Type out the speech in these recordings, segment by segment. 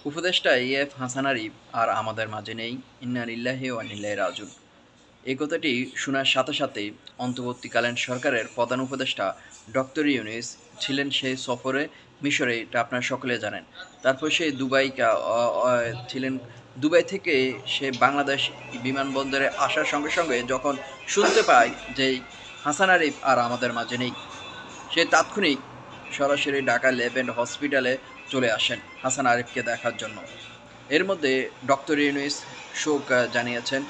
উপদেষ্টা এএফ হাসান আরিফ আর আমাদের মাঝে নেই। ইন্না লিল্লাহি ওয়া ইন্না ইলাইহি রাজিউন। এই কথাটি শোনার সাথে সাথেই অন্তর্বর্তীকালীন সরকারের প্রধান উপদেষ্টা ডক্টর ইউনূস ছিলেন সেই সফরে মিশরে, এটা আপনারা সকলে জানেন। তারপর সে ছিলেন। দুবাই থেকে সে বাংলাদেশ বিমানবন্দরে আসার সঙ্গে সঙ্গে যখন শুনতে পায় যে হাসান আরিফ আর আমাদের মাঝে নেই, সে তাৎক্ষণিক সরাসরি ঢাকা লেভেন্ট হসপিটালে চলে আসেন হাসান আরিফকে দেখার জন্য। এর মধ্যে ডক্টর ইউনূস শোক জানিয়েছেন,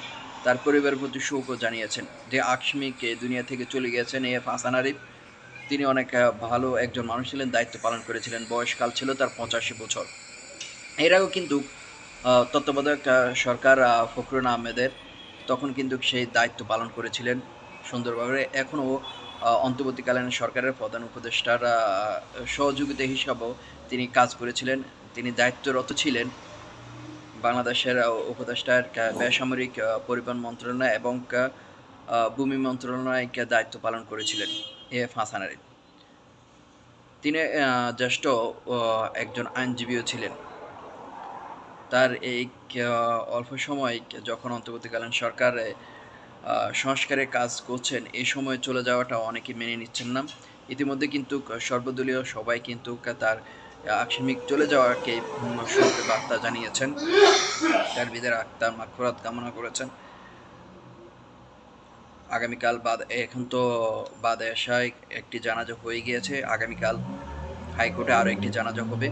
তার পরিবারের প্রতি শোকও জানিয়েছেন যে আকস্মিক এই দুনিয়া থেকে চলে গিয়েছেন এএফ হাসান আরিফ। তিনি অনেক ভালো একজন মানুষ ছিলেন, দায়িত্ব পালন করেছিলেন, বয়সকাল ছিল তার 85 বছর। এর আগেও কিন্তু তত্ত্বাবধায়ক সরকার ফখরুল আহমেদের, তখন কিন্তু সেই দায়িত্ব পালন করেছিলেন সুন্দরভাবে। এখনও অন্তর্বর্তীকালীন সরকারের প্রধান উপদেষ্টার সহযোগিতা হিসাবেও তিনি কাজ করেছিলেন। তিনি দায়িত্বরত ছিলেন বাংলাদেশের উপদেষ্টার বেসামরিক পরিবহন মন্ত্রণালয় এবং ভূমি মন্ত্রণালয়কে দায়িত্ব পালন করেছিলেন এএফ হাসান আরিফ। তিনি জ্যেষ্ঠ একজন আইনজীবীও ছিলেন। তার এই অল্প সময় যখন অন্তর্বর্তীকালীন সরকার সংস্কারের কাজ করছেন, এই সময় চলে যাওয়াটা অনেকে মেনে নিচ্ছেন না। ইতিমধ্যে কিন্তু সর্বদলীয় সবাই কিন্তু তার আকস্মিক চলে যাওয়াকে শোকের বার্তা জানিয়েছেন, তার বিদের আত্মার মাগফিরাত কামনা করেছেন। আগামীকাল এখন তো বাদে আশায় একটি জানাজা হয়ে গিয়েছে, আগামীকাল হাইকোর্টে আরও একটি জানাজা হবে,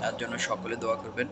তার জন্য সকলে দোয়া করবেন।